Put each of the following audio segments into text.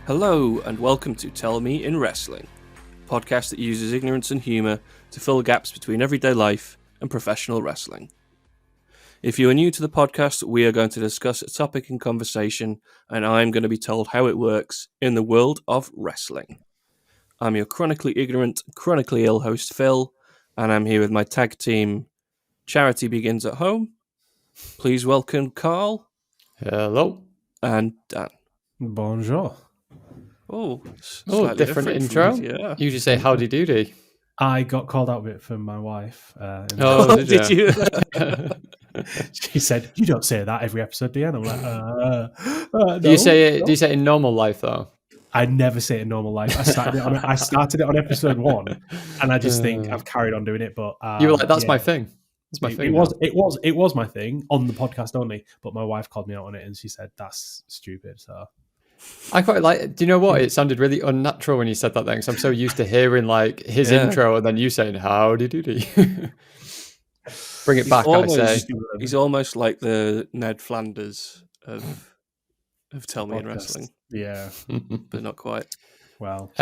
Hello and welcome to Tell Me in Wrestling, a podcast that uses ignorance and humour to fill gaps between everyday life and professional wrestling. If you are new to the podcast, we are going to discuss a topic in conversation and I'm going to be told how it works in the world of wrestling. I'm your chronically ignorant, chronically ill host Phil, and I'm here with my tag team, Charity Begins at Home. Please welcome Carl. Hello. And Dan. Bonjour. Oh, slightly different intro. Yeah. You just say howdy doody. I got called out a bit from my wife. Did you? She said, "You don't say that every episode, do you?" And I'm like, No, do you say it? Do you say it in normal life though? I never say it in normal life. I started it on episode 1, and I just think I've carried on doing it. But you were like, "That's my thing. That's my thing." It was my thing on the podcast only. But my wife called me out on it, and she said that's stupid. So I quite like. Do you know what? It sounded really unnatural when you said that. Then, because I'm so used to hearing like his intro and then you saying howdy doody. Bring it back, I say. He's almost like the Ned Flanders of Tell Me in Wrestling. Yeah, but not quite. Well,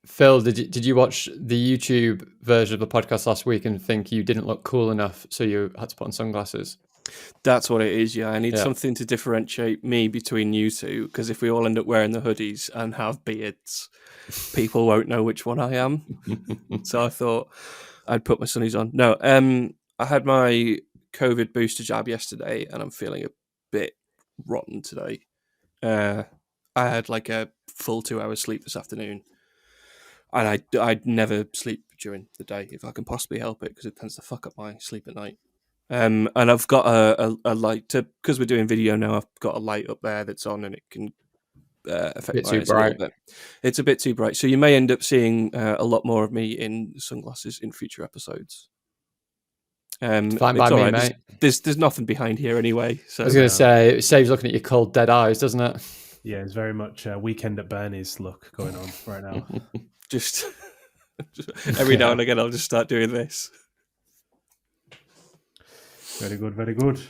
Phil, did you watch the YouTube version of the podcast last week and think you didn't look cool enough, so you had to put on sunglasses? That's what it is, yeah. I need something to differentiate me between you two, because if we all end up wearing the hoodies and have beards, people won't know which one I am. So I thought I'd put my sunnies on. No, I had my COVID booster jab yesterday, and I'm feeling a bit rotten today. I had like a full 2 hours sleep this afternoon, and I'd never sleep during the day if I can possibly help it, because it tends to fuck up my sleep at night. And I've got a light because we're doing video now. I've got a light up there that's on, and it can affect my eyes a little bit. It's a bit too bright, so you may end up seeing a lot more of me in sunglasses in future episodes. Fine by me, mate. There's nothing behind here anyway. So I was going to say it saves looking at your cold, dead eyes, doesn't it? Yeah, it's very much a Weekend at Bernie's look going on right now. just every now and again, I'll just start doing this. Very good, very good.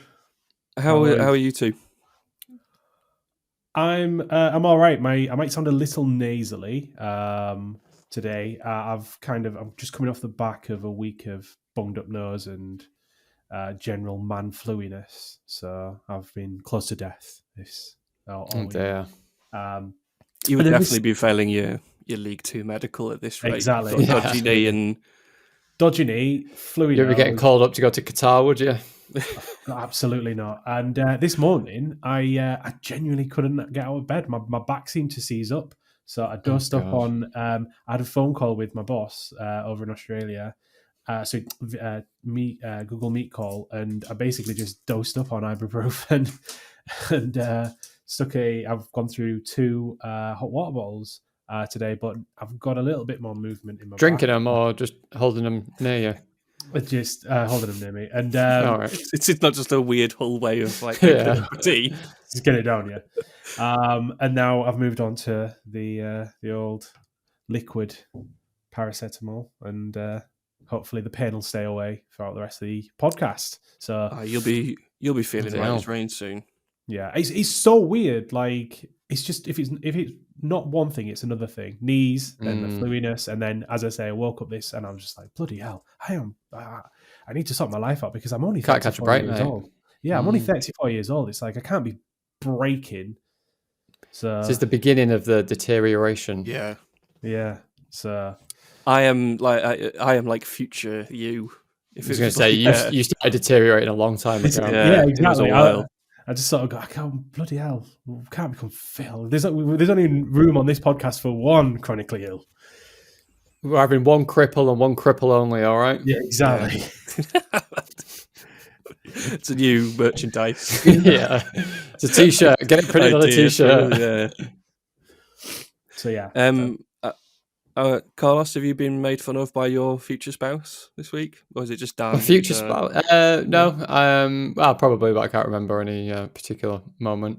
How are you two? I'm all right. I might sound a little nasally today. I'm just coming off the back of a week of bunged up nose and general man fluiness. So I've been close to death. You would definitely be failing your League 2 medical at this rate. Exactly. Dodgy knee, fluid. You'd be getting called up to go to Qatar, would you? Absolutely not. And this morning, I genuinely couldn't get out of bed. My back seemed to seize up. So I dosed up on. I had a phone call with my boss over in Australia. Google Meet call, and I basically just dosed up on ibuprofen and I've gone through 2 hot water bottles today, but I've got a little bit more movement in my drinking back. them or just holding them near you. Just holding them near me, and it's not just a weird whole way of like tea. Just get it down, and now I've moved on to the old liquid paracetamol, and hopefully the pain will stay away throughout the rest of the podcast. So you'll be feeling right as rain soon. Yeah, it's so weird. Like it's just if it's not one thing, it's another thing. Knees, then the fluiness, and then as I say, I woke up this, and I'm just like, bloody hell! I need to sort my life out because I'm only 34 years old. Yeah, I'm only 34 years old. It's like I can't be breaking. So this is the beginning of the deterioration. Yeah. So I am like future you. If I was going to say you started deteriorating a long time ago. Yeah, exactly. I just sort of go, I can't, bloody hell, can't become Phil. There's only room on this podcast for one chronically ill. We're having one cripple and one cripple only, all right? Yeah, exactly. It's a new merchandise. Yeah. It's a t-shirt. Get it printed on a t-shirt. Yeah. So, yeah. Carlos, have you been made fun of by your future spouse this week? Or is it just Dan? Future spouse? No. Well, probably, but I can't remember any particular moment.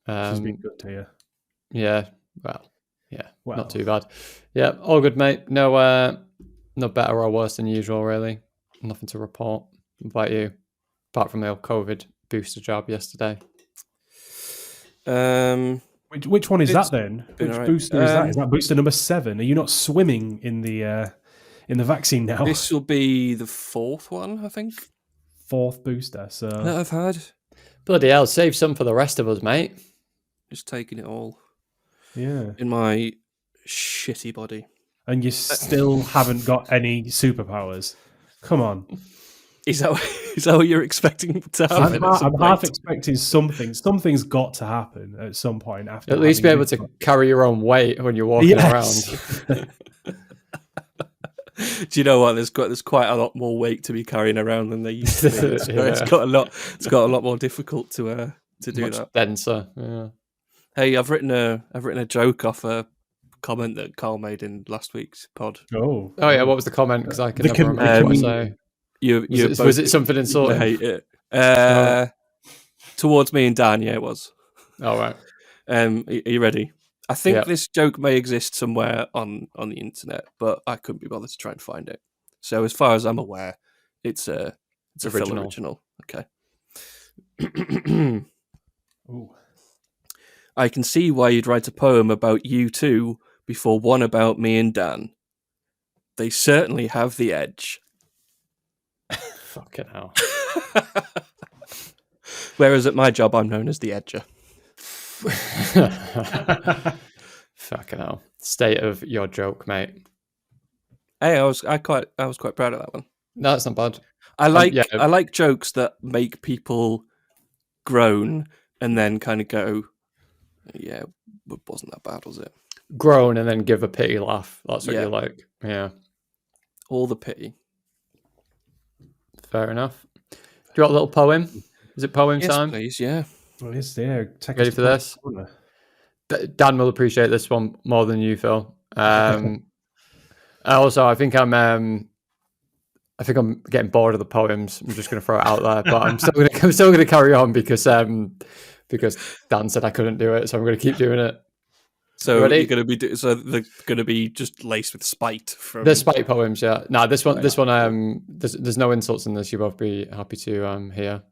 She's been good to you. Yeah. Well, not too bad. Yeah, all good, mate. No better or worse than usual, really. Nothing to report. What about you? Apart from the old COVID booster jab yesterday. Which one is that then? Which right. booster is that? Is that booster number 7? Are you not swimming in the vaccine now? This will be the 4th one, I think. 4th booster. So that I've had. Bloody hell, save some for the rest of us, mate. Just taking it all. Yeah. In my shitty body. And you still haven't got any superpowers. Come on. Is that what you're expecting to happen? I'm half expecting something. Something's got to happen at some point. After at least be able to carry your own weight when you're walking around. Do you know what? There's quite a lot more weight to be carrying around than there used to be. It's got a lot more difficult to do much that. Denser. Yeah. Hey, I've written a joke off a comment that Carl made in last week's pod. Oh yeah. What was the comment? Because I can never remember what I say. Was it something insulting? Hate it. Towards me and Dan, yeah, it was. All right. Are you ready? I think this joke may exist somewhere on the internet, but I couldn't be bothered to try and find it. So as far as I'm aware, it's a full original. Okay. Ooh. I can see why you'd write a poem about you two before one about me and Dan. They certainly have the edge. Fucking hell. Whereas at my job, I'm known as the edger. Fucking hell. State of your joke, mate. Hey, I was quite proud of that one. No, that's not bad. I like jokes that make people groan and then kind of go, yeah, it wasn't that bad, was it? Groan and then give a pity laugh. That's what you like. Yeah. All the pity. Fair enough. Do you want a little poem? Is it poem time? Please, yeah. Well, it's there. Ready for this? Dan will appreciate this one more than you, Phil. Also, I think I'm getting bored of the poems. I'm just going to throw it out there, but I'm still going to carry on because Dan said I couldn't do it, so I'm going to keep doing it. So you're going to be they're going to be just laced with spite from the spite poems. Yeah, no, this one. There's no insults in this. You both be happy to hear.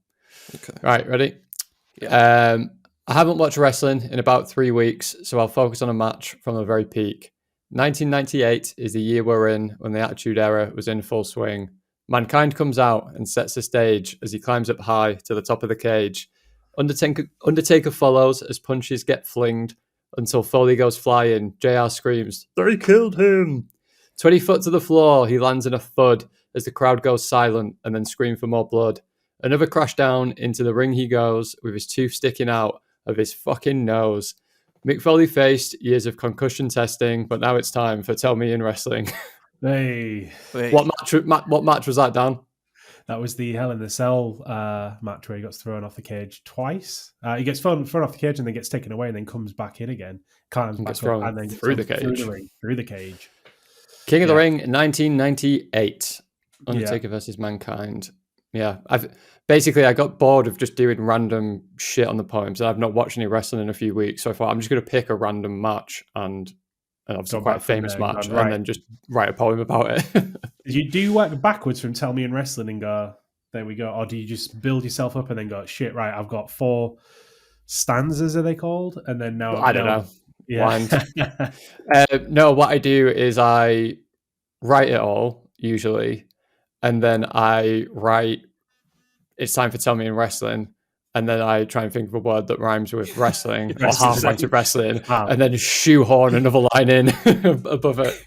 Okay. Right, ready? Yeah. I haven't watched wrestling in about 3 weeks, so I'll focus on a match from the very peak. 1998 is the year we're in, when the Attitude Era was in full swing. Mankind comes out and sets the stage as he climbs up high to the top of the cage. Undertaker follows as punches get flinged until Foley goes flying. JR screams, "They killed him!" 20 foot to the floor, he lands in a thud as the crowd goes silent and then scream for more blood. Another crash down into the ring he goes with his tooth sticking out of his fucking nose. Mick Foley faced years of concussion testing, but now it's time for Tell Me in Wrestling. Hey. What match was that, Dan? That was the Hell in a Cell match where he got thrown off the cage twice. He gets thrown off the cage and then gets taken away and then comes back in again. Climbs back up and then gets through the cage. Through the cage. King of the Ring, 1998. Undertaker versus Mankind. Yeah, I got bored of just doing random shit on the poems, and I've not watched any wrestling in a few weeks. So I thought I'm just going to pick a random match and obviously quite a famous match, and then just write a poem about it. Do you work backwards from Tell Me in Wrestling and go, there we go, or do you just build yourself up and then go, shit, right? I've got 4 stanzas, are they called? And then now I don't know. Yeah. No, what I do is I write it all usually. And then I write, it's time for Tell Me in Wrestling. And then I try and think of a word that rhymes with wrestling or halfway to wrestling. And then shoehorn another line in above it.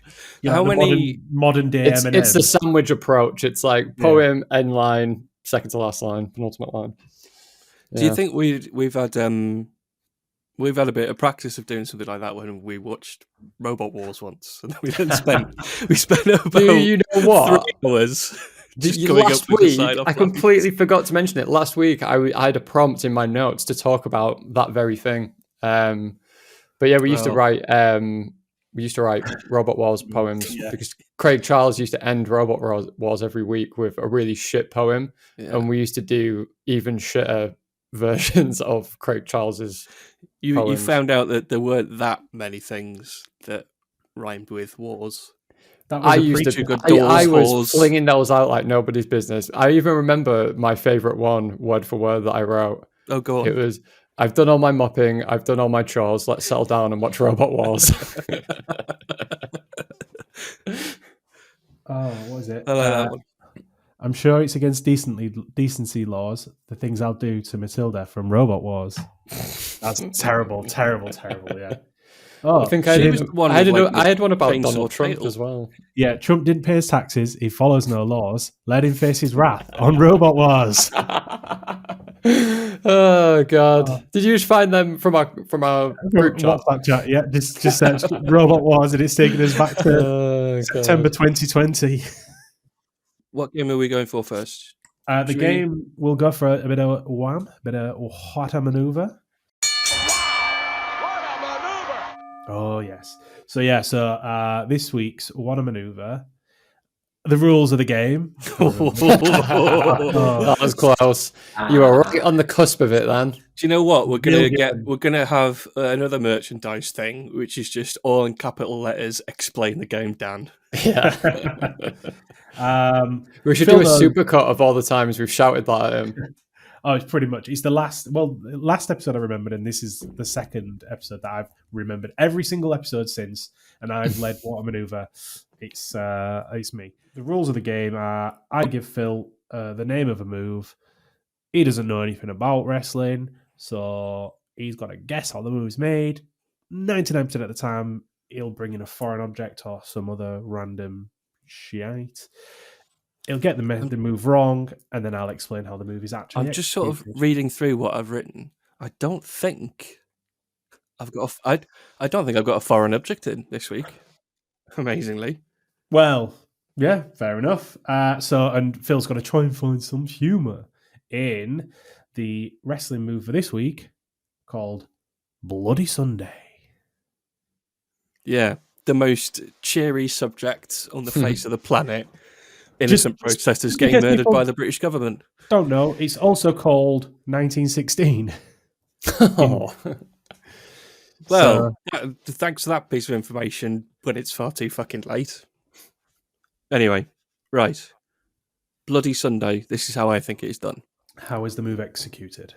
How many modern day M&M? It's the sandwich approach. It's like poem, end line, second to last line, penultimate line. Yeah. Do you think we've had a bit of practice of doing something like that when we watched Robot Wars once, and we then spent about Do you know what? 3 hours just coming last up with the week, sign-off I completely forgot to mention it. Last week, I had a prompt in my notes to talk about that very thing. But yeah, we used to write Robot Wars poems because Craig Charles used to end Robot Wars every week with a really shit poem, and we used to do even shitter versions of Craig Charles's. You found out that there weren't that many things that rhymed with wars. I was flinging those out like nobody's business. I even remember my favorite one, word for word, that I wrote. Oh, go on. It was, I've done all my mopping. I've done all my chores. Let's settle down and watch Robot Wars. Oh, what is it? I like that one. I'm sure it's against decency laws. The things I'll do to Matilda from Robot Wars. That's terrible. Yeah. Oh, I think She was the one I had, with, like, I had one about chainsaw Donald Trump tail. as well. yeah. Trump didn't pay his taxes. He follows no laws. Let him face his wrath on Robot Wars. Oh God! Did you just find them from our group chat? WhatsApp chat. Yeah, just search Robot Wars, and it's taking us back to Oh, September God. 2020. What game are we going for first? The Should we- game will go for a bit of wham, a bit of what a maneuver. Oh yes. So this week's what a maneuver. The rules of the game. That was close. You were right on the cusp of it then. Do you know what we're Million. gonna have another merchandise thing, which is just all in capital letters. Explain the game, Dan. Yeah. We should Phil do a knows- supercut of all the times we've shouted that at him. Oh, it's pretty much. It's the last episode I remembered, and this is the second episode that I've remembered. Every single episode since, and I've led what a maneuver. It's me. The rules of the game are: I give Phil the name of a move. He doesn't know anything about wrestling, so he's got to guess how the move's made. 99% of the time, he'll bring in a foreign object or some other random shite. He'll get the move wrong, and then I'll explain how the move is actually. I'm just sort of executed. reading through what I've written. I don't think I've got. I don't think I've got a foreign object in this week. Amazingly. Well, yeah, fair enough. And Phil's got to try and find some humour in the wrestling move for this week called Bloody Sunday. Yeah, the most cheery subject on the face of the planet. Innocent protesters getting because murdered people- by the British government. Don't know. It's also called 1916. Oh. Well, thanks for that piece of information, but it's far too fucking late. Anyway, right. Bloody Sunday. This is how I think it is done. How is the move executed?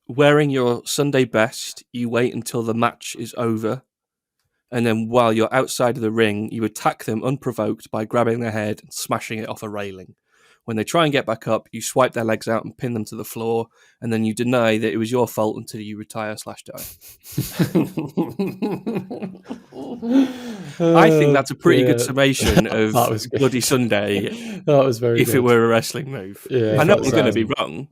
Wearing your Sunday best, you wait until the match is over. And then while you're outside of the ring, you attack them unprovoked by grabbing their head and smashing it off a railing. When they try and get back up, you swipe their legs out and pin them to the floor, and then you deny that it was your fault until you retire/die. I think that's a pretty good summation of That was good. Bloody Sunday That was very if good. it were a wrestling move. Yeah, I know that's, I'm going to be wrong.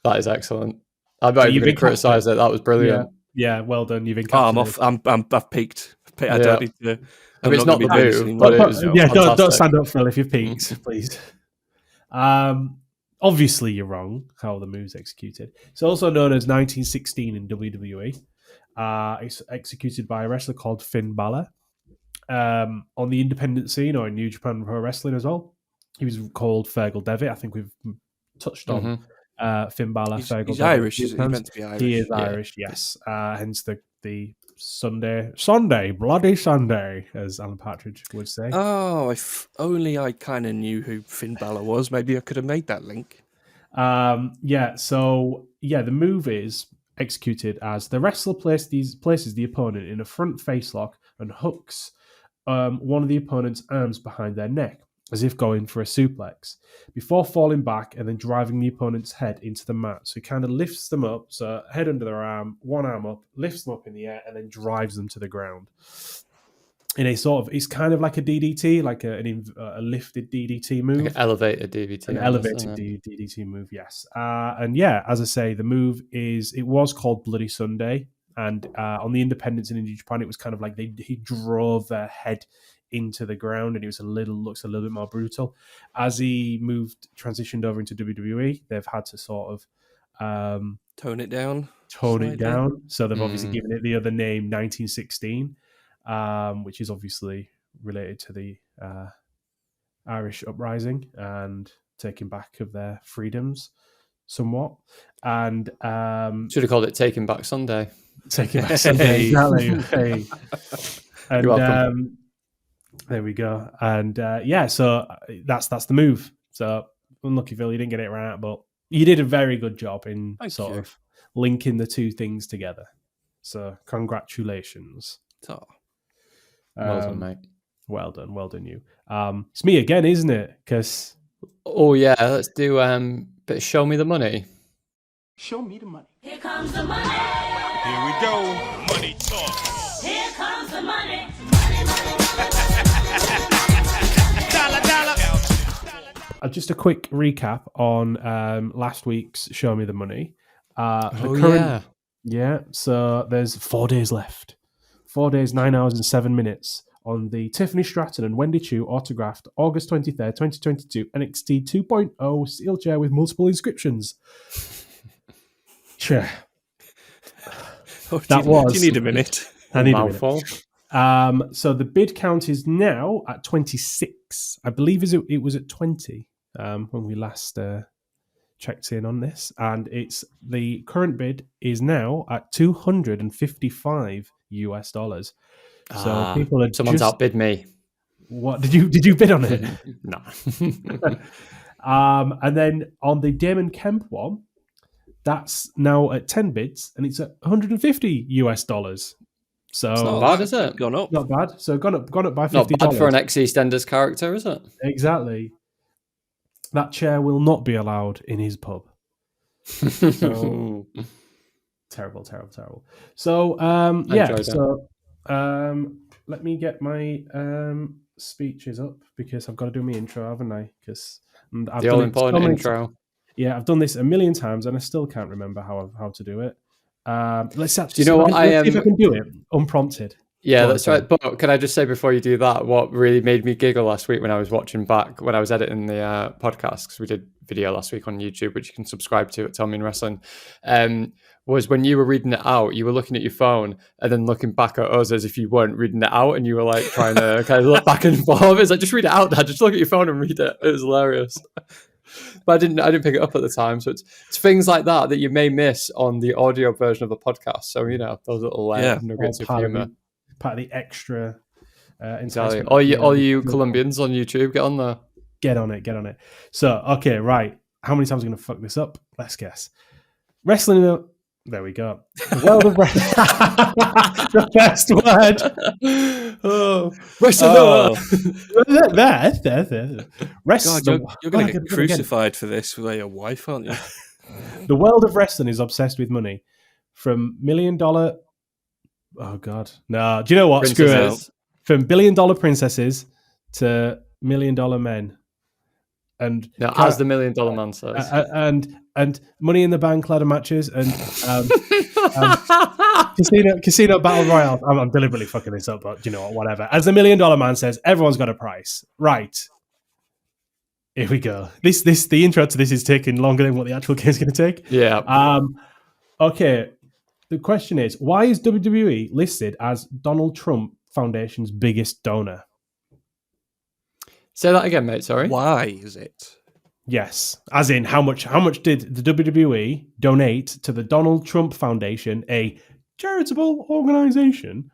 That is excellent. I'm not even you've going to been criticise it. That was brilliant. Yeah, well done. You've Oh, I'm encapsulated. off. I've peaked. I Yeah. don't need to. I mean, it's not not gonna the be doing this move, anymore. but it was Yeah, don't fantastic. stand up, Phil, if you've peaked, please. Obviously, you're wrong how the move's executed. It's also known as 1916 in WWE. It's executed by a wrestler called Finn Balor. On the independent scene or in New Japan Pro Wrestling as well, he was called Fergal Devitt. I think we've touched on Finn Balor. He's Fergal Devitt. Irish. He's meant to be Irish. He is yeah. Irish, yes. Hence the Sunday, Bloody Sunday, as Alan Partridge would say. Oh, if only I kind of knew who Finn Balor was. Maybe I could have made that link. The move is executed as the wrestler places the opponent in a front face lock and hooks one of the opponent's arms behind their neck, as if going for a suplex, before falling back and then driving the opponent's head into the mat. So he kind of lifts them up, so head under their arm, one arm up, lifts them up in the air, and then drives them to the ground. In a sort of, it's kind of like a DDT, like a lifted DDT move. Like an elevated DVT. An elevated DDT move, yes. As I say, the move was called Bloody Sunday. And on the independents in New Japan, it was kind of like he drove their head into the ground, and it looks a little bit more brutal. As he transitioned over into WWE, they've had to sort of Tone it down. tone it down. So they've obviously given it the other name, 1916, which is obviously related to the Irish uprising and taking back of their freedoms somewhat. And should have called it Taking Back Sunday. Taking Back Sunday. Exactly. Hey. And You're welcome. there we go. And so that's the move. So unlucky, Phil, you didn't get it right, but you did a very good job in Thank sort you. of linking the two things together. So congratulations. Oh. Well done, mate. Well done you. It's me again, isn't it? Because yeah, let's do bit of show me the money. Show me the money. Here comes the money. Here we go. Money talk. Here comes the money. just a quick recap on last week's Show Me the Money. Yeah, so there's 4 days left. 4 days, 9 hours and 7 minutes on the Tiffany Stratton and Wendy Chu autographed August 23rd, 2022 NXT 2.0 steel chair with multiple inscriptions. Sure. Do you need a minute? I need a minute. So the bid count is now at 26. I believe it was at 20 when we last checked in on this, and the current bid is now at $255 US. So people are someone's outbid me. What did you bid on it? No. And then on the Damon Kemp one, that's now at 10 bids, and it's at $150 US. So it's not bad, is it? Gone up. Not bad. So gone up by $50. Not bad for an ex-EastEnders character, is it? Exactly. That chair will not be allowed in his pub. So terrible. So let me get my speeches up because I've got to do my intro, haven't I? Because the all important intro. Yeah, I've done this a million times and I still can't remember how to do it. Let's actually. Do you know what see if I can do it unprompted. Yeah, that's right. But can I just say before you do that, what really made me giggle last week when I was watching back, when I was editing the podcast, because we did video last week on YouTube, which you can subscribe to at Tell Me in Wrestling, was when you were reading it out, you were looking at your phone and then looking back at us as if you weren't reading it out, and you were like trying to kind of look back and forth. It's like, just read it out, Dad. Just look at your phone and read it. It was hilarious. But I didn't pick it up at the time. So it's things like that you may miss on the audio version of the podcast. So, those little nuggets of humor. Part of the extra exactly. All you Colombians on YouTube, get on there. Get on it. So, okay, right. How many times are we going to fuck this up? Let's guess. Wrestling. There we go. The world of wrestling. The best word. God, you're going to get crucified for this with your wife, aren't you? The world of wrestling is obsessed with money. From $1 million. Oh God, no! Do you know what? Princesses. Screw it. From $1 billion princesses to $1 million men, and as the $1 million man says, and Money in the Bank ladder matches and casino battle royale. I'm deliberately fucking this up, but you know what? Whatever. As the $1 million man says, everyone's got a price, right? Here we go. The intro to this is taking longer than what the actual game is going to take. Yeah. Okay. The question is, why is WWE listed as Donald Trump Foundation's biggest donor? Say that again, mate. Sorry. Why is it? Yes. As in, how much did the WWE donate to the Donald Trump Foundation, a charitable organization?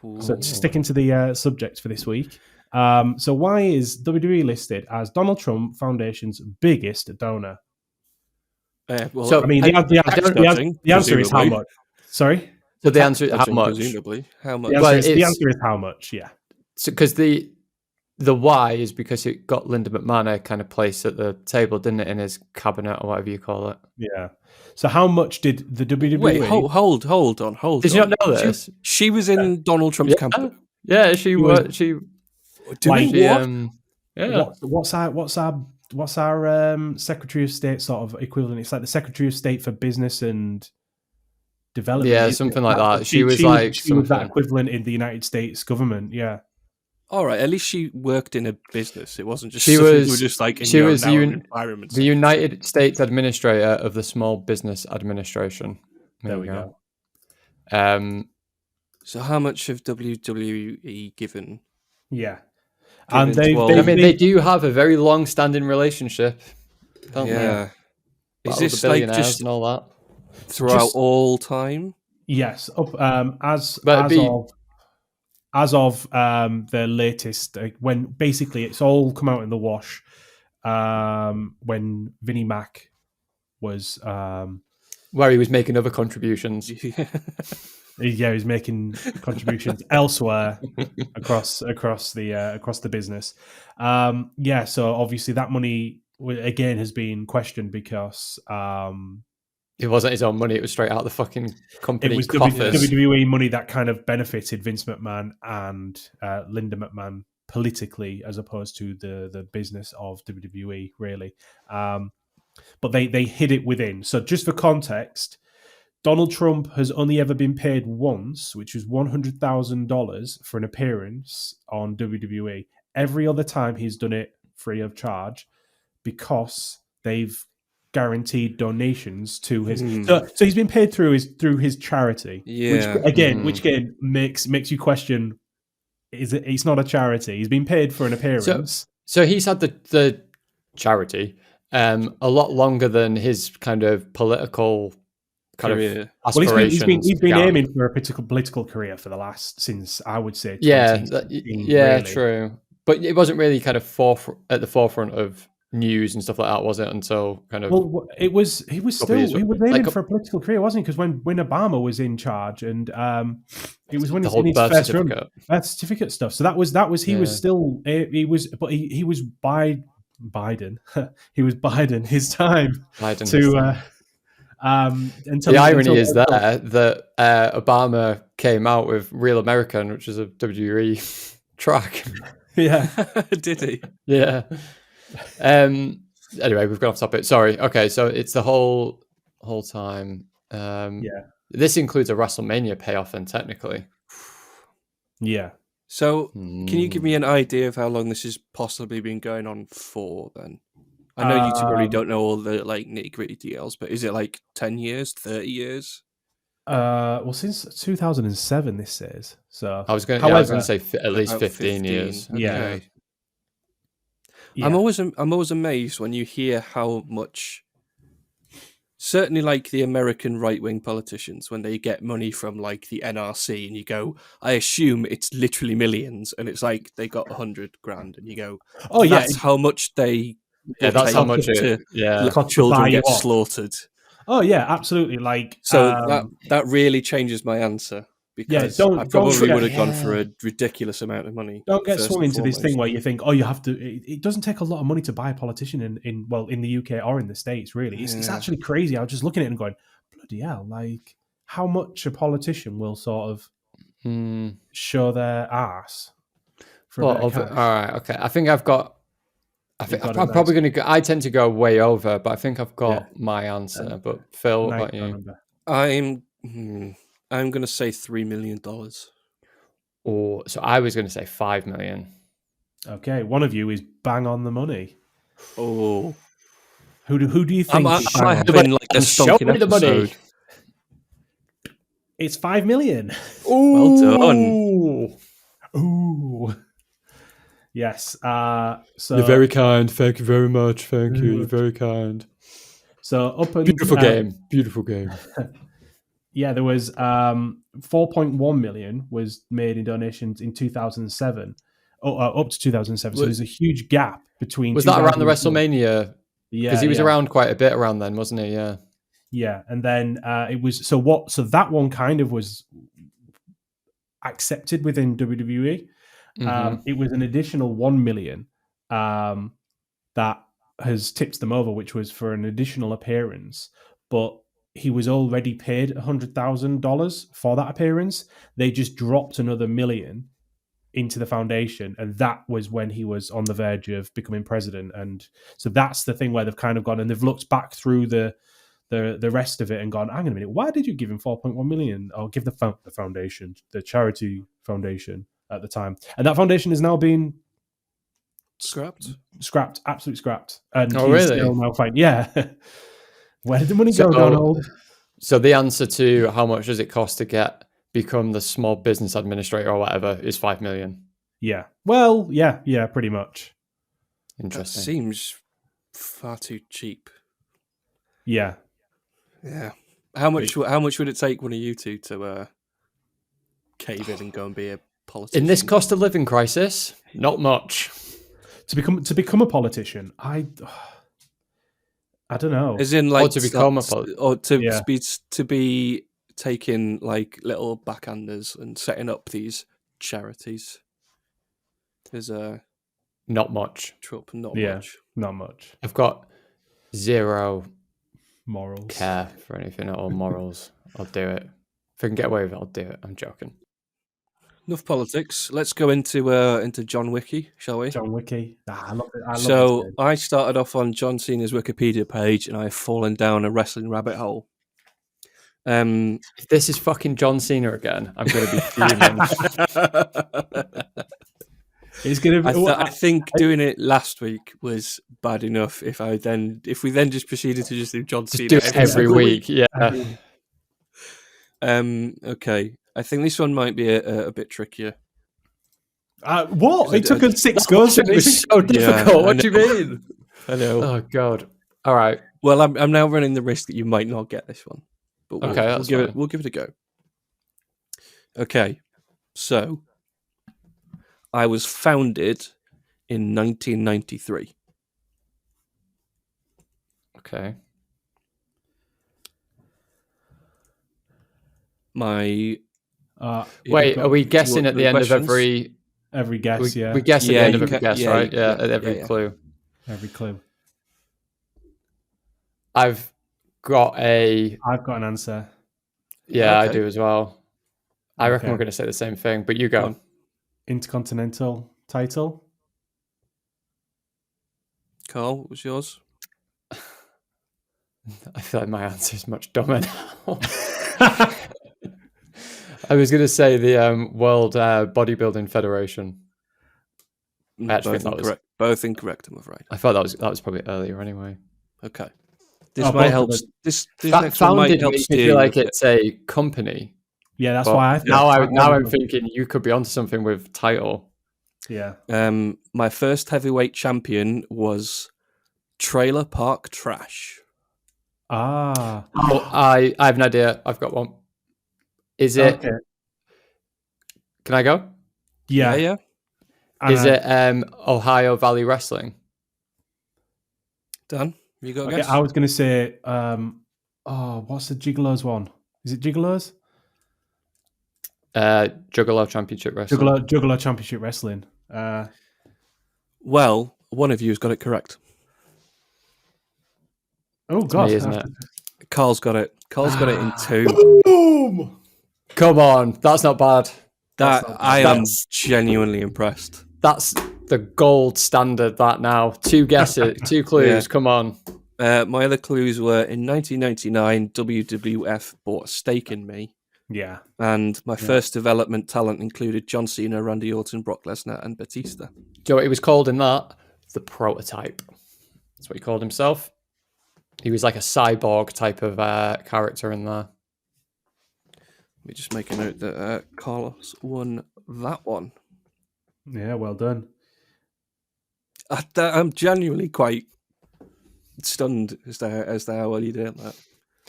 Ooh. So sticking to the subject for this week. So why is WWE listed as Donald Trump Foundation's biggest donor? The answer is how much. Sorry? So the answer is how much? Presumably. How much? The answer is how much, yeah. So because the why is because it got Linda McMahon kind of place at the table, didn't it, in his cabinet or whatever you call it? Yeah. So how much did the WWE... Wait, hold on. Did you not know this? She was in Donald Trump's campaign. Yeah, she was. She... What's our Secretary of State sort of equivalent? It's like the Secretary of State for Business and Development. Yeah, something like that. She was that equivalent in the United States government. Yeah. All right. At least she worked in a business. It wasn't just she was environment. The United States Administrator of the Small Business Administration. There we go. So how much have WWE given? Yeah. And they do have a very long-standing relationship, don't they? Is this like just and all that throughout all time? Yes. As of the latest, when basically it's all come out in the wash, when Vinnie Mac was where he was making other contributions. Yeah, he's making contributions elsewhere across the business. Yeah, so obviously that money again has been questioned because It wasn't his own money; it was straight out of the fucking company it was coffers. WWE money that kind of benefited Vince McMahon and Linda McMahon politically, as opposed to the business of WWE, really. But they hid it within. So just for context, Donald Trump has only ever been paid once, which was $100,000 for an appearance on WWE. Every other time he's done it free of charge because they've guaranteed donations to his. So he's been paid through his charity, which again makes you question: is it? It's not a charity. He's been paid for an appearance. So he's had the charity a lot longer than his kind of political career. Of aspirations. Well, he's been aiming for a political career for the last, since I would say, really. True. But it wasn't really kind of at the forefront of news and stuff like that, was it? Until kind of he was aiming for a political career, wasn't he? Because when Obama was in charge, and it was when he was in his first run, birth certificate stuff. So that was he was still he was Biden. He was Biden his time to. The irony is that Obama came out with Real American, which is a WWE track. Yeah, did he? Yeah. Anyway, we've gone off topic. Sorry. Okay, so it's the whole time. This includes a WrestleMania payoff, then technically. Yeah. So, can you give me an idea of how long this has possibly been going on for? Then, I know you two probably don't know all the like nitty gritty details, but is it like 10 years, 30 years? Well, since 2007, this says. So I was going to say at least 15 years. Okay. Yeah. I'm always amazed when you hear how much. Certainly, like the American right-wing politicians, when they get money from like the NRC, and you go, I assume it's literally millions, and it's like they got 100 grand, and you go, oh yeah, that's how much they. Yeah, that's how much children get slaughtered. Oh yeah, absolutely. Like so that really changes my answer. Because I probably would have gone for a ridiculous amount of money. Don't get swung into this thing where you think, you have to. It doesn't take a lot of money to buy a politician in the UK or in the States. Really, it's actually crazy. I was just looking at it and going, bloody hell! Like how much a politician will sort of show their ass. All right, okay. I think I've got. I'm probably going to go. I tend to go way over, but I think I've got my answer. But Phil, what about you? I'm going to say $3 million. Or so I was going to say $5 million. Okay, one of you is bang on the money. Oh, who do you think? I have been like a stonking episode. The money. It's $5 million. Well done. Ooh. Yes. So you're very kind. Thank you very much. Thank you. You're very kind. So beautiful game. Yeah, there was 4.1 million was made in donations in 2007, up to 2007. So there's a huge gap between. Was that around the WrestleMania? Yeah, because he was around quite a bit around then, wasn't he? Yeah. Yeah, and then it was so that one kind of was accepted within WWE. It was an additional 1 million that has tipped them over, which was for an additional appearance, but he was already paid $100,000 for that appearance. They just dropped another $1 million into the foundation, and that was when he was on the verge of becoming president. And so that's the thing where they've kind of gone and they've looked back through the rest of it and gone, hang on a minute, why did you give him 4.1 million? Or give the foundation, the charity foundation at the time, and that foundation is now being scrapped, absolutely scrapped. And really? Still now fine. Yeah. Where did the money go, Donald? So the answer to how much does it cost to become the small business administrator or whatever is 5 million. Yeah. Well, yeah, pretty much. That Interesting. seems far too cheap. Yeah. Yeah. How much would it take one of you two to cave in and go and be a politician? In this cost of living crisis, not much. To become a politician, I don't know. As in, like, to become a or to Yeah. be taking like little backhanders and setting up these charities. There's a Not much. trope, not Yeah. much. Not much I've got zero morals. care for anything or morals. I'll do it. If I can get away with it, I'll do it. I'm joking. Enough politics. Let's go into John Wiki, shall we? John Wiki. I love it. I love So this game. I started off on John Cena's Wikipedia page, and I've fallen down a wrestling rabbit hole. If this is fucking John Cena again, I'm going to be fuming. It's gonna be. I think doing it last week was bad enough. If we then just proceeded to just do John Cena Do it every week. Yeah. Okay. I think this one might be a bit trickier. What? It took us 6 goes. It was so difficult. What do you mean? I know. Oh god. All right. Well, I'm now running the risk that you might not get this one, but Okay, we'll give it a go. Okay, so I was founded in 1993. Okay. My Wait, are we guessing want at the the end of questions? every guess? we, Yeah, we guess at Yeah, the end of you every can- guess, yeah, right? you- Yeah, yeah, at every yeah. clue. every clue. I've got a I've got an answer. yeah, I Okay. do as well. I reckon Okay. we're going to say the same thing, but you Go go. on. Intercontinental title. Carl, what was yours? I feel like my answer is much dumber now. I was going to say the World Bodybuilding Federation. I actually Both think that was- incorrect. Both incorrect, I'm afraid. I thought that was probably earlier anyway. Okay. This Oh, might both help. of them. This next one might Founded help makes me steer feel you like a bit. it's a company. Yeah, that's but why I think. now I'm thinking you could be onto something with title. Yeah. My first heavyweight champion was Trailer Park Trash. Ah. Oh, I have an idea. I've got one. Is it? Okay. Can I go? Yeah. Yeah. Is it Ohio Valley Wrestling? Dan, you got a Okay, guess? I was going to say. What's the Gigolos one? Is it Gigolos? Juggalo Championship Wrestling. Juggalo Championship Wrestling. Well, one of you's got it correct. Oh God, me, isn't it? Carl's got it. Carl's got it in 2. Boom! Come on, that's not bad. I am genuinely impressed. That's the gold standard. That now 2 guesses, 2 clues. Yeah. Come on. My other clues were in 1999, WWF bought a stake in me, Yeah. and my first development talent included John Cena, Randy Orton, Brock Lesnar, and Batista. Do you know what he was called in that? The Prototype. That's what he called himself. He was like a cyborg type of character in there. Let me just make a note that Carlos won that one. Yeah. Well done. I'm genuinely quite stunned as to how well you did that.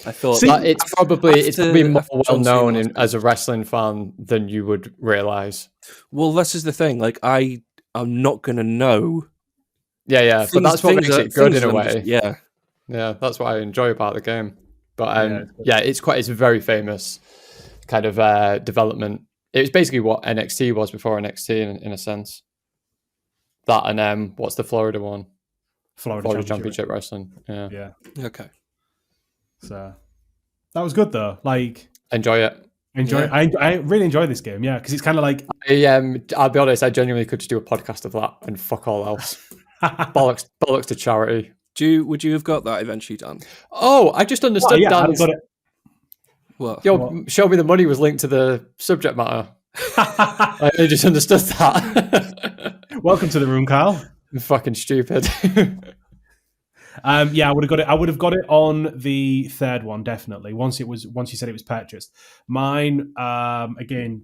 I thought See, But it's probably more after well John known Cena as a wrestling fan than you would realize. well, this is the thing. Like, I'm not gonna know. Yeah. But that's what makes it good in a way. Yeah. Yeah, that's what I enjoy about the game. But Yeah, it's a very famous kind of development. It was basically what NXT was before NXT in a sense. That and what's the Florida one? Florida Championship Wrestling. Yeah. Yeah. Okay. So that was good though. Like Enjoy it. enjoy. Yeah. I really enjoy this game. Yeah, because it's kind of like I'll be honest, I genuinely could just do a podcast of that and fuck all else. bollocks to charity. Would you have got that eventually, Dan? Oh, I just understood yeah, I've Dan's. got it. What? Yo, show me the money was linked to the subject matter. I just understood that. Welcome to the room, Carl. I'm fucking stupid. Yeah, I would have got it. I would have got it on the third one, definitely. Once you said it was purchased. Mine, again,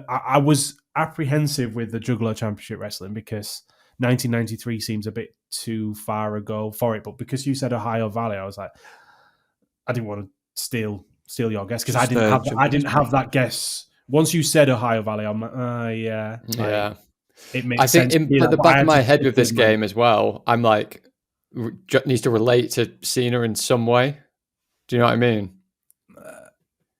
I was apprehensive with the Juggalo Championship Wrestling because 1993 seems a bit too far ago for it. But because you said Ohio Valley, I was like, I didn't want to steal your guess because I didn't have that guess. Once you said Ohio Valley, I'm like, yeah. Yeah. It makes I think sense. at the back of my head with this game as well, I'm like, needs to relate to Cena in some way. Do you know what I mean?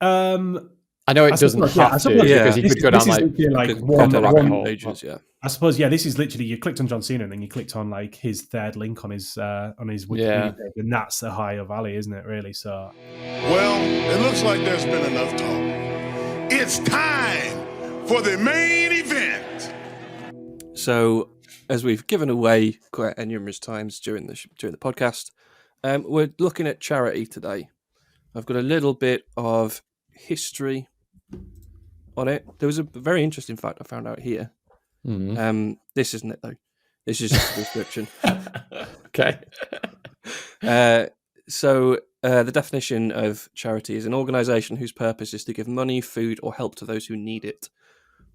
I know it doesn't have to because he could go down like one rabbit hole. pages, yeah. I suppose this is literally you clicked on John Cena and then you clicked on like his third link on his Wikipedia page, and that's the Ohio Valley, isn't it? Really? So Well, it looks like there's been enough talk. It's time for the main event. So, as we've given away quite numerous times during the podcast, we're looking at charity today. I've got a little bit of history on it. There was a very interesting fact I found out here. This isn't it though. This is just a description. Okay. So the definition of charity is an organisation whose purpose is to give money, food, or help to those who need it,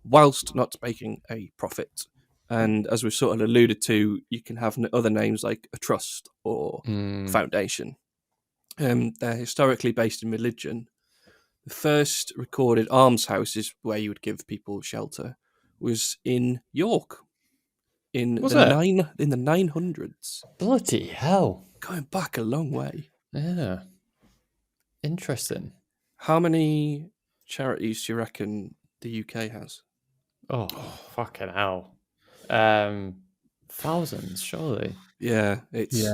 whilst not making a profit. And as we've sort of alluded to, you can have other names like a trust or foundation. They're historically based in religion. The first recorded almshouses where you would give people shelter was in York in the 900s. Bloody hell. Going back a long way. Yeah. Interesting. How many charities do you reckon the UK has? Oh, fucking hell. Thousands, surely. Yeah, it's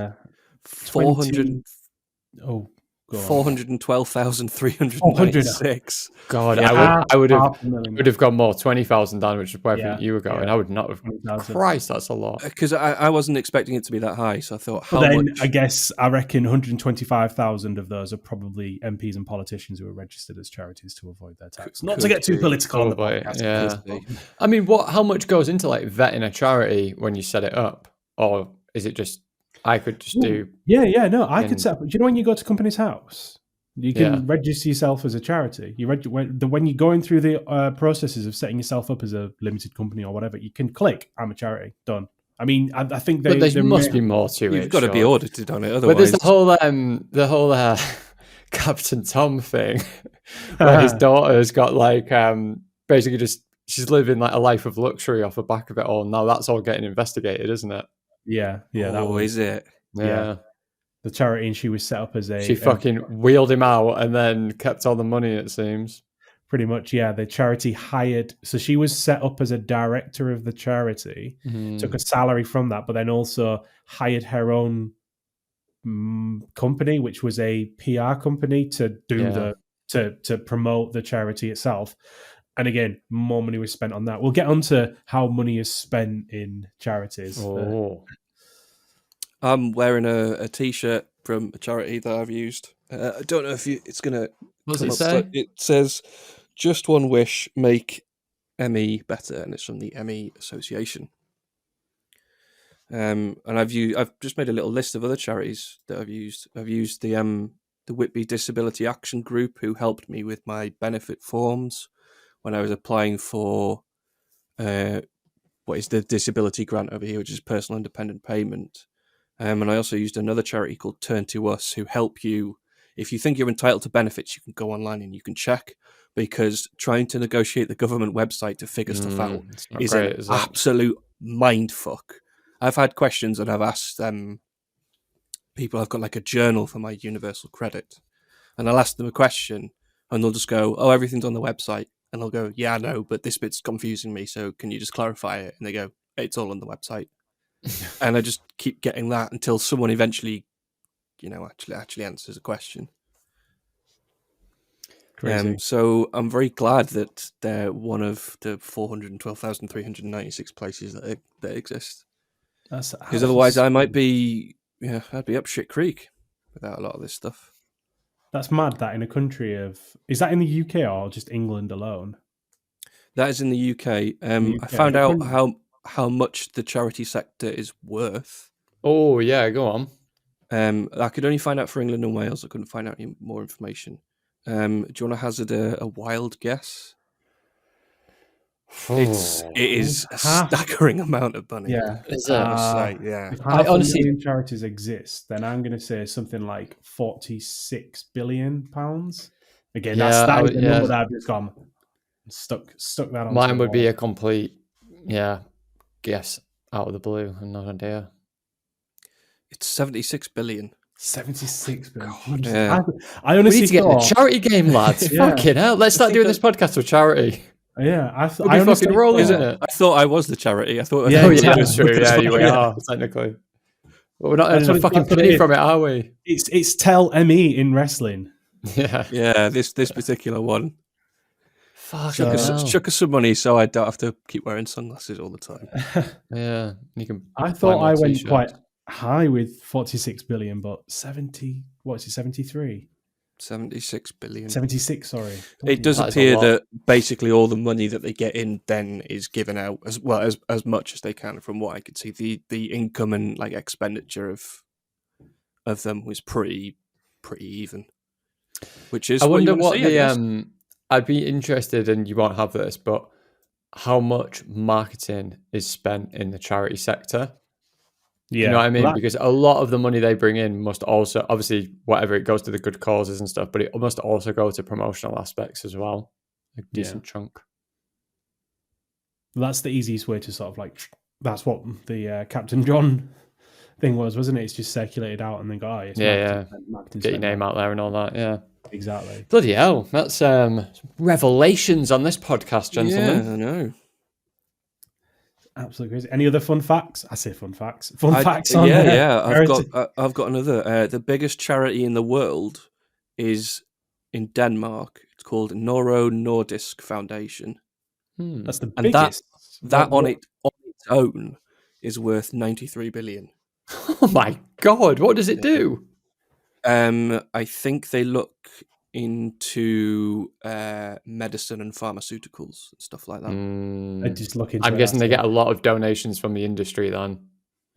400. 412,396. God, Yeah, I would have gone more. 20,000 down, which is where I think you were going. I would not have. 20,000. Christ, that's a lot. Because I wasn't expecting it to be that high, so I thought, how then much? I reckon 125,000 of those are probably MPs and politicians who are registered as charities to avoid their tax. Not to get too political on the podcast. Yeah. I mean, how much goes into like vetting a charity when you set it up, or is it just I could just do? Yeah, no, I could set up. Do you know when you go to Company's House, you can register yourself as a charity. When you're going through the processes of setting yourself up as a limited company or whatever, you can click "I'm a charity." Done. I mean, I think there must be more to it. You've got to be audited on it, otherwise. But there's the whole Captain Tom thing, where his daughter's got like basically just she's living like a life of luxury off the back of it all. Now that's all getting investigated, isn't it? Yeah, that is it? Yeah. The charity, and she was set up as She fucking wheeled him out and then kept all the money, it seems. Pretty much, yeah. The charity hired, so she was set up as a director of the charity, took a salary from that, but then also hired her own company, which was a PR company to do to promote the charity itself. And again, more money was spent on that. We'll get onto how money is spent in charities. I'm wearing a T-shirt from a charity that I've used. I don't know if it's going to... What does it say? It says, "Just one wish, make ME better," and it's from the ME Association. And I've just made a little list of other charities that I've used. I've used the Whitby Disability Action Group, who helped me with my benefit forms when I was applying for what is the disability grant over here, which is personal independent payment. And I also used another charity called Turn to Us, who help you. If you think you're entitled to benefits, you can go online and you can check, because trying to negotiate the government website to figure stuff out is an absolute mindfuck. I've had questions and I've asked people. I've got like a journal for my universal credit, and I'll ask them a question and they'll just go, "Oh, everything's on the website." And I'll go, "Yeah, I know, but this bit's confusing me, so can you just clarify it?" And they go, "It's all on the website." And I just keep getting that until someone eventually, actually answers a question. So I'm very glad that they're one of the 412,396 places that exist. Because otherwise, I might be, I'd be up shit creek without a lot of this stuff. That's mad. That in a country is that in the UK or just England alone? That is in the UK. I found out how much the charity sector is worth. Oh yeah, go on. I could only find out for England and Wales. I couldn't find out any more information. Do you want to hazard a wild guess? It is a staggering amount of money. Yeah, is it? Yeah. If half a million charities exist, then I'm going to say something like £46 billion. Again, that's the number that I've just gone stuck that on. Mine would be a complete guess out of the blue and not idea. It's 76 billion. 76 billion. God, Jesus. yeah. I We honestly need to get in a thought. charity game, lads. Yeah. Fucking hell. Let's start think doing this podcast with charity. Yeah, We'll I be honestly fucking rolling thought- in it. I thought I was the charity. I thought. Yeah, Oh, yeah, yeah, that's that's true. Yeah, you Yeah. are, technically. But we're not That's earning a what fucking that's what it penny is. from it, are we? It's Tell ME in wrestling. Yeah. Yeah, this particular one. Fuck So- Chuck us some money so I don't have to keep wearing sunglasses all the time. Yeah. You can I buy thought more I went t-shirts. quite high with 46 billion, but 70. What's it? 73, 76 billion. 76. Sorry. It does That is a appear lot. that basically all the money that they get in then is given out as well as much as they can. From what I could see, the income and like expenditure of them was pretty even, which is I what you wonder want to what see, I guess. I'd be interested, and you won't have this, but how much marketing is spent in the charity sector? Yeah, You know what I mean? Well, Because a lot of the money they bring in must also, obviously, whatever it goes to the good causes and stuff, but it must also go to promotional aspects as well. A decent chunk. that's the easiest way to sort of like. That's what the Captain John thing was, wasn't it? It's just circulated out and then go, it's Yeah, marketing Get your spend. name out there and all that. Yeah. Exactly. Bloody hell. That's revelations on this podcast, gentlemen. Yeah, I know. Absolutely crazy. Any other fun facts? I say fun facts. Fun facts on Yeah. charity. I've got another. The biggest charity in the world is in Denmark. It's called Noro Nordisk Foundation. That's the And that biggest. on its own is worth 93 billion. Oh my God. What does it do? I think they look into medicine and pharmaceuticals and stuff like that. I just look into I'm it, guessing they that's get a lot of donations from the industry then.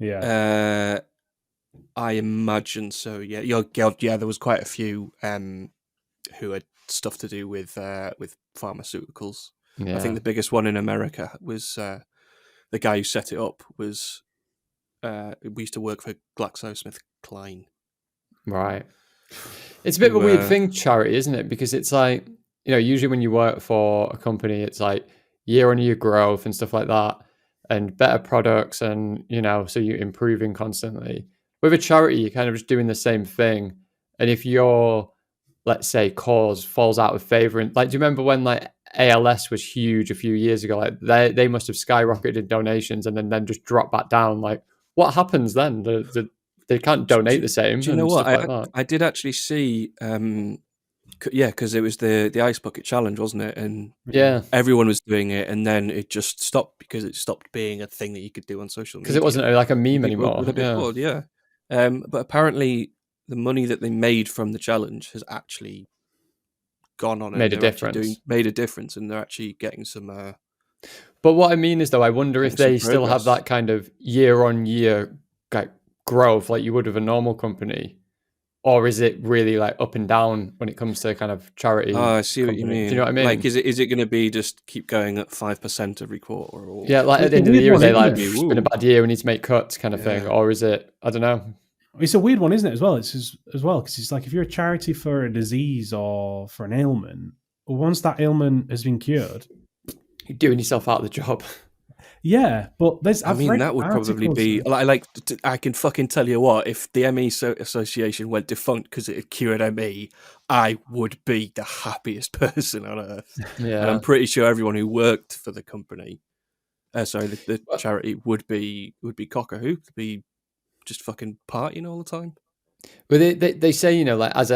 it. Yeah. I imagine so. Yeah, yeah. There was quite a few who had stuff to do with pharmaceuticals. Yeah. I think the biggest one in America was the guy who set it up was we used to work for GlaxoSmithKline. Right. It's a bit of a Who, weird thing, charity, isn't it? Because it's like, you know, usually when you work for a company, it's like year on year growth and stuff like that and better products and, you know, so you're improving constantly. With a charity, you're kind of just doing the same thing. And if your, let's say, cause falls out of favor, and like, do you remember when like ALS was huge a few years ago? Like they must have skyrocketed donations and then just dropped back down. Like, what happens then? They can't donate the same. Do you know and what? stuff like that. I did actually see, because it was the ice bucket challenge, wasn't it? And Yeah, everyone was doing it, and then it just stopped because it stopped being a thing that you could do on social media. because it wasn't like a meme People anymore. were a bit Yeah. bored, yeah. But apparently, the money that they made from the challenge has actually gone on Made a and they're actually difference. made a difference, and they're actually getting some. But what I mean is, though, I wonder if Getting they some still have progress. that kind of year-on-year like growth, like you would with a normal company, or is it really like up and down when it comes to kind of charity? Oh, I see what you company? mean. Do you know what I mean? Like, is it going to be just keep going at 5% every quarter? Or Yeah, like at the It's end a of the weird year, one, they isn't like it? it's been a bad year, we need to make cuts, kind of thing, Yeah. or is it? I don't know. It's a weird one, isn't it, as well? It's just, as well, because it's like if you're a charity for a disease or for an ailment, once that ailment has been cured, You're doing yourself out of the job. yeah, but there's. I mean, that would probably be like I can fucking tell you what. If the ME Association went defunct because it had cured ME, I would be the happiest person on earth. And Yeah, I'm pretty sure everyone who worked for the company, the charity, would be cock a hoop, be just fucking partying all the time. but they say, you know, like I've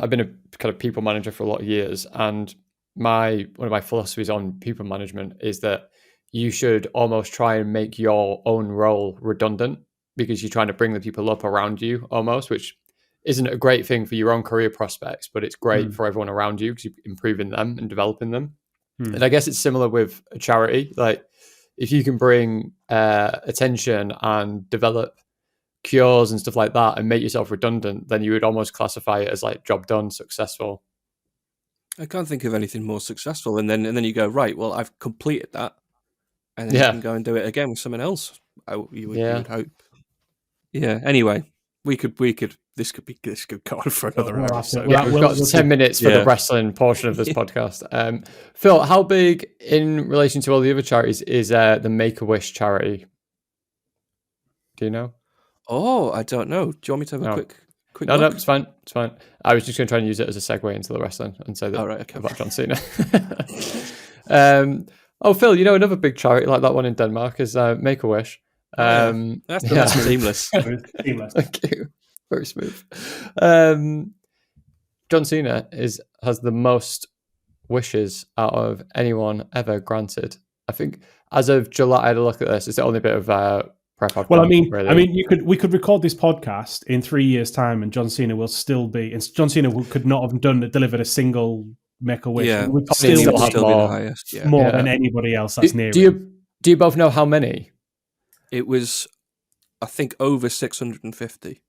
been a kind of people manager for a lot of years, and one of my philosophies on people management is that you should almost try and make your own role redundant because you're trying to bring the people up around you almost, which isn't a great thing for your own career prospects, but it's great for everyone around you because you're improving them and developing them. And I guess it's similar with a charity. Like if you can bring attention and develop cures and stuff like that and make yourself redundant, then you would almost classify it as like job done, successful. I can't think of anything more successful. And then you go, right, well, I've completed that, and then you can go and do it again with someone else. You would hope. Yeah. Anyway, we could. This could go on for another we'll have to- episode. Yeah, we've got 10 minutes for the Yeah. wrestling portion of this podcast. Phil, how big in relation to all the other charities is the Make-A-Wish charity? Do you know? Oh, I don't know. Do you want me to have a No. quick No, look? it's fine. It's fine. I was just going to try and use it as a segue into the wrestling and say that Oh, right, okay. about John Cena. Phil, another big charity like that one in Denmark is Make-A-Wish. That's seamless. Seamless. Thank you. Very smooth. John Cena has the most wishes out of anyone ever granted. I think as of July, I had a look at this. It's the only bit of prep I've Well, done, really. we could record this podcast in 3 years' time, and John Cena will still be. And John Cena could not have delivered a single Make-A-Wish. Yeah, It would Probably still still be have be the more. highest. Yeah, more Yeah. than anybody else that's near. Do you both know how many? it was, I think, over 650.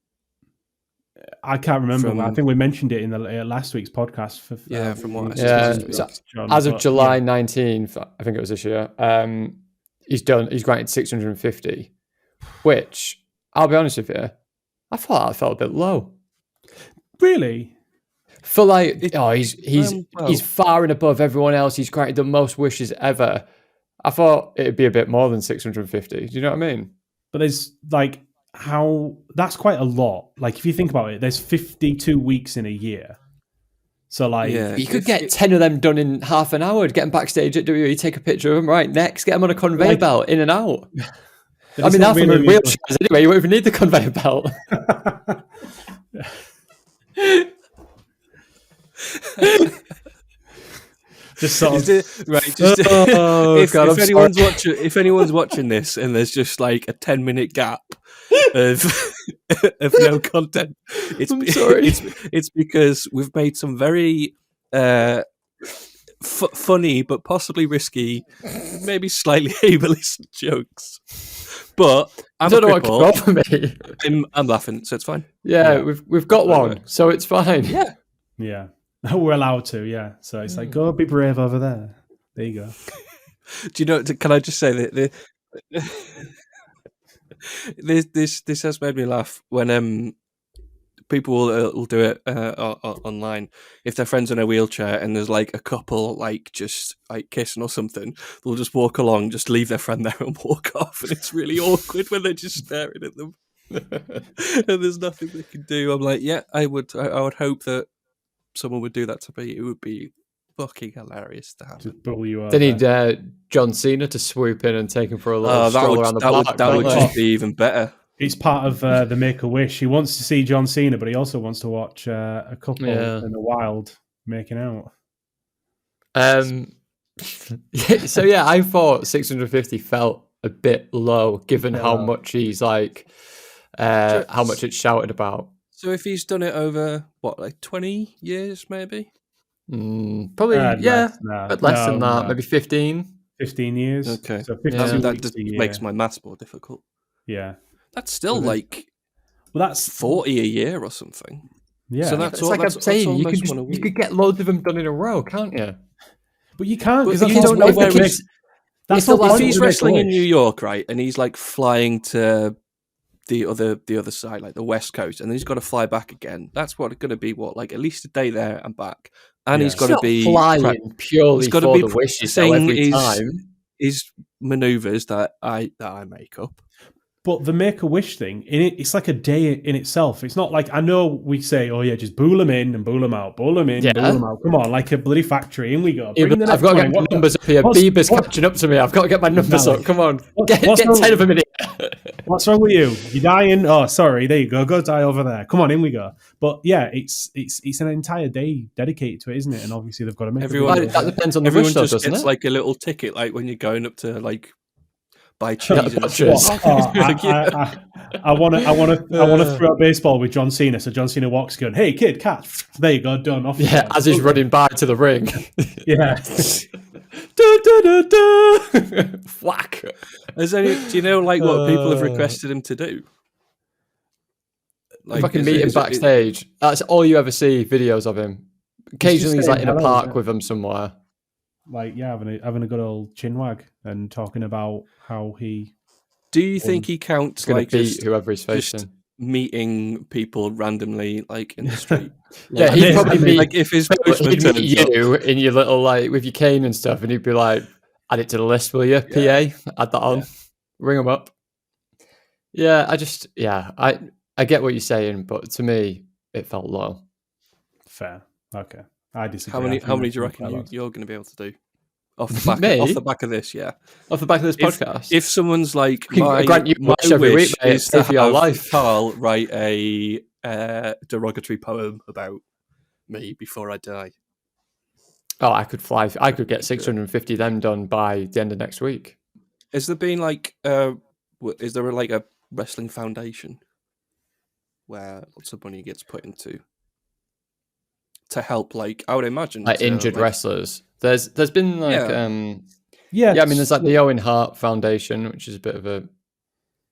I can't remember. From- I think we mentioned it in the last week's podcast. From what I Yeah, saw. John, As of but, July yeah. 19th, I think it was this year, he's granted 650, which, I'll be honest with you, I thought that felt a bit low. Really? For like, Well, he's far and above everyone else. He's granted the most wishes ever. I thought it'd be a bit more than 650. Do you know what I mean? But there's like that's quite a lot. Like if you think about it, there's 52 weeks in a year. So like, Yeah. You could get 10 of them done in half an hour. Get them backstage at WWE, take a picture of them. Right, next, get them on a conveyor belt, in and out. I mean, half of them are in wheelchairs anyway. You won't even need the conveyor belt. just sort of, if anyone's watching this and there's just like a 10-minute gap of of no content, I'm sorry. it's because we've made some very funny but possibly risky, maybe slightly ableist jokes. But I don't know what could go for me. I'm laughing, so it's fine. Yeah, we've got one, so it's fine. yeah, we're allowed to. Yeah, so it's like, go be brave over there. There you go. Do you know? Can I just say that this has made me laugh when people will do it online. If their friend's in a wheelchair and there's like a couple like just like kissing or something, they'll just walk along, just leave their friend there and walk off, and it's really awkward when they're just staring at them and there's nothing they can do. I'm like, yeah, I would hope that someone would do that to me. It would be fucking hilarious to happen. Just pull you They need John Cena to swoop in and take him for a little stroll around the block. That would just be even better. It's part of the Make-A-Wish. He wants to see John Cena, but he also wants to watch a couple in the wild making out. So yeah, I thought 650 felt a bit low given how much he's like, how much it's shouted about. So if he's done it over what, like 20 years, maybe? Probably, but less than that, maybe 15. 15 years. Okay, so 15 that just makes my maths more difficult. Yeah, that's still like, well, that's 40 a year or something. Yeah, so that's it's all, like that's, I'm saying, you could get loads of them done in a row, can't you? But you can't because you don't know where he's. That's if he's wrestling in New York, right, and he's like flying to the other side, like the West Coast, and then he's got to fly back again. That's what it's going to be. What, like at least a day there and back, and he's got to be flying purely for the wishes every time. His maneuvers that I make up. But the Make-A-Wish thing, it's like a day in itself. It's not like, I know we say, oh yeah, just bool them in and bool them out, bool them in, bool them out. Come on, like a bloody factory, in we go. I've got to get my numbers up here. Bieber's catching up to me. I've got to get my numbers up. Come on, get 10 of them in here. What's wrong with you? You're dying? Oh, sorry. There you go. Go die over there. Come on, in we go. But yeah, it's an entire day dedicated to it, isn't it? And obviously they've got to make that depends on the everyone wish, just doesn't gets it? like a little ticket, like when you're going up to like buy cheese. I want to throw a baseball with John Cena. So John Cena walks, going, "Hey kid, catch!" There you go, done. Off. Yeah, as he's running by to the ring. Yeah. Whack. Do you know like what people have requested him to do? Like, fucking meet him backstage. That's all you ever see videos of him. Occasionally he's like in a park with them somewhere. Like, yeah, having a good old chinwag and talking about how he. Do you think he counts like beat whoever he's facing? Meeting people randomly, like in the street. Yeah, he'd probably meet, like if his postman turns you in your little like with your cane and stuff, and he'd be like, "Add it to the list, will you, PA? Add that on, ring him up." Yeah, I get what you're saying, but to me, it felt low. Fair. Okay. I disagree. How I many? think How many that's do you quite reckon low. you're going to be able to do off the back Me? off the back of this? Yeah. Off the back of this If podcast. if someone's like Grant, you my wish every week, wish mate. is Pay to for your have life. Carl write a derogatory poem about me before I die. Oh, I could fly. I could get 650 of them done by the end of next week. Has there been like is there like a wrestling foundation where lots of money gets put into to help, like, I would imagine, Like to, injured like, wrestlers. There's been like Yeah. I mean there's like the Owen Hart Foundation, which is a bit of a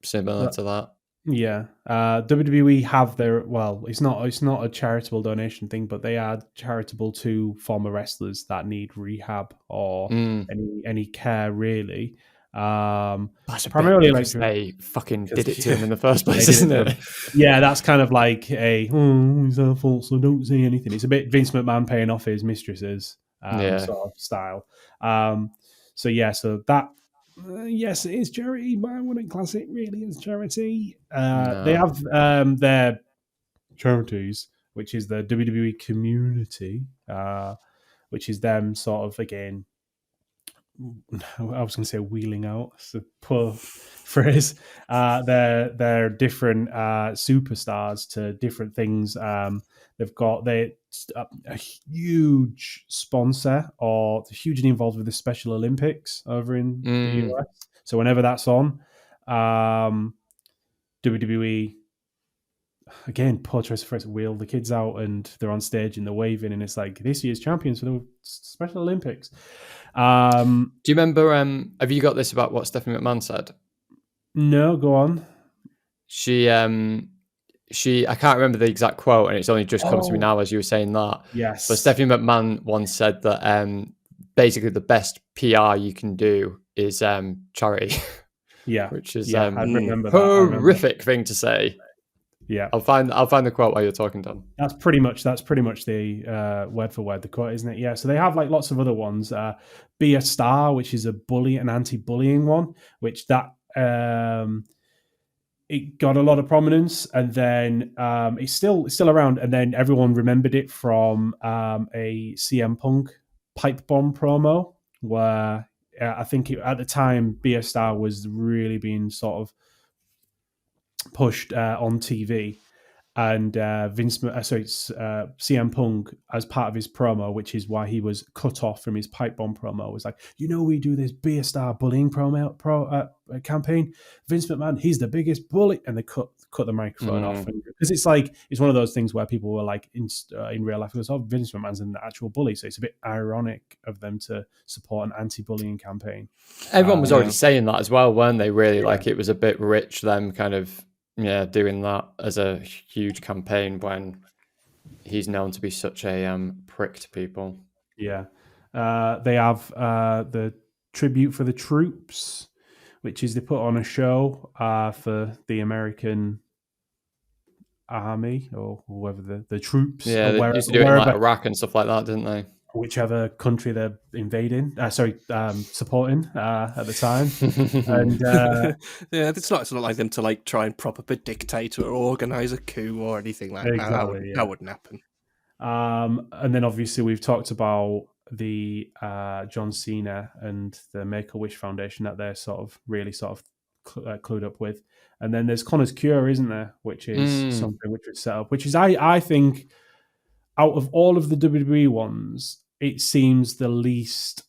similar to that. Yeah, WWE have their it's not a charitable donation thing, but they are charitable to former wrestlers that need rehab or any care really. That's a Primarily bit like because they fucking did it to yeah, him in the first they place, did isn't it to it? them. Yeah, that's kind of like it's our fault, so don't say anything. It's a bit Vince McMahon paying off his mistresses Yeah. sort of style. So that. Yes, it is charity, but I wouldn't class it really as charity. They No. have their charities, which is the WWE community, which is them sort of, again, I was going to say wheeling out. It's a poor phrase. They're different superstars to different things. They've got a huge sponsor or hugely involved with the Special Olympics over in the US. So whenever that's on, WWE, again, poor choice of phrase, wheel the kids out and they're on stage and they're waving, and it's like, this year's champions for the Special Olympics. Do you remember? Have you got this about what Stephanie McMahon said? No, go on. She I can't remember the exact quote, and it's only just come to me now as you were saying that. Yes. But Stephanie McMahon once said that basically the best PR you can do is charity. Yeah, which is I remember horrific thing to say. Yeah, I'll find the quote while you're talking, Tom. That's pretty much the word for word the quote, isn't it? Yeah. So they have like lots of other ones. Be a Star, which is an anti-bullying one, which that it got a lot of prominence, and then it's still around, and then everyone remembered it from a CM Punk pipe bomb promo where I think at the time Be a Star was really being sort of pushed on TV, and CM Punk, as part of his promo, which is why he was cut off from his pipe bomb promo, was like, we do this Be a Star bullying campaign. Vince McMahon, he's the biggest bully, and they cut the microphone off, because it's one of those things where people were like in real life, goes, Vince McMahon's an actual bully, so it's a bit ironic of them to support an anti-bullying campaign. Everyone was already saying that as well, weren't they? Really, like it was a bit rich them kind of doing that as a huge campaign when he's known to be such a prick to people. Yeah. They have the Tribute for the Troops, which is they put on a show for the American army or whoever the troops. Yeah, they used to do it in like Iraq and stuff like that, didn't they? Whichever country they're invading, supporting at the time. And yeah, it's not like them to like try and prop up a dictator or organize a coup or anything like that. That wouldn't happen. And then obviously we've talked about the John Cena and the Make-A-Wish Foundation that they're really clued up with. And then there's Connor's Cure, isn't there? Which is something which was set up, which is I think out of all of the WWE ones, it seems the least.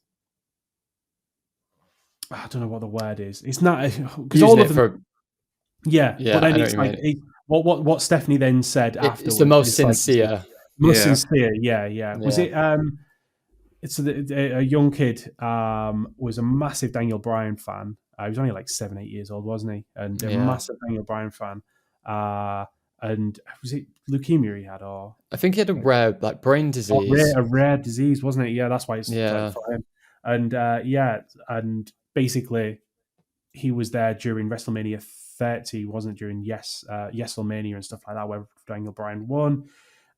I don't know what the word is. It's not because all of them. Yeah, but then it's like what Stephanie then said afterwards. It's the most sincere. Sincere. Yeah. Was it? It's a young kid. Was a massive Daniel Bryan fan. He was only like 7-8 years old, wasn't he? And a massive Daniel Bryan fan. And was it leukemia he had, or I think he had a rare brain disease, a rare disease, wasn't it? Yeah, that's why it's for him. And and basically he was there during WrestleMania 30, wasn't it? During Yeselmania and stuff like that, where Daniel Bryan won.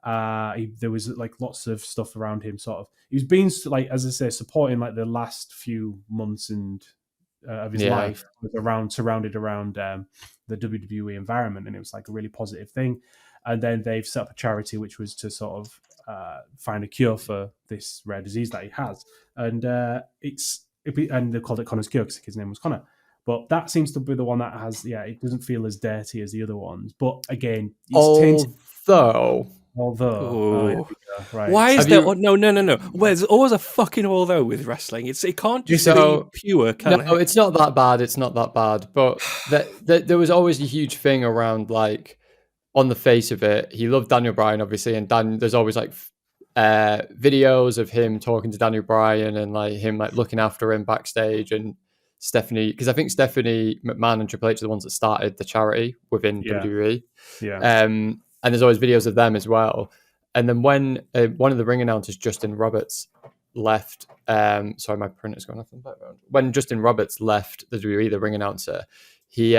There was like lots of stuff around him. Sort of, he was being like, as I say, supporting like the last few months and of his life was surrounded around the WWE environment, and it was like a really positive thing. And then they've set up a charity which was to sort of find a cure for this rare disease that he has, and and they called it Connor's Cure because his name was Connor. But that seems to be the one that has, it doesn't feel as dirty as the other ones. But again, it's tainted. Although, right. Why is there? No. Well, there's always a fucking although with wrestling. It can't just be pure, can it? No, it's not that bad. It's not that bad. But there was always a huge thing around, like, on the face of it, he loved Daniel Bryan, obviously, and there's always like videos of him talking to Daniel Bryan and like him like looking after him backstage, and Stephanie, because I think Stephanie McMahon and Triple H are the ones that started the charity within WWE. And there's always videos of them as well. And then when one of the ring announcers, Justin Roberts, left, sorry, my printer's going off in the background. When Justin Roberts left the WWE, the ring announcer, he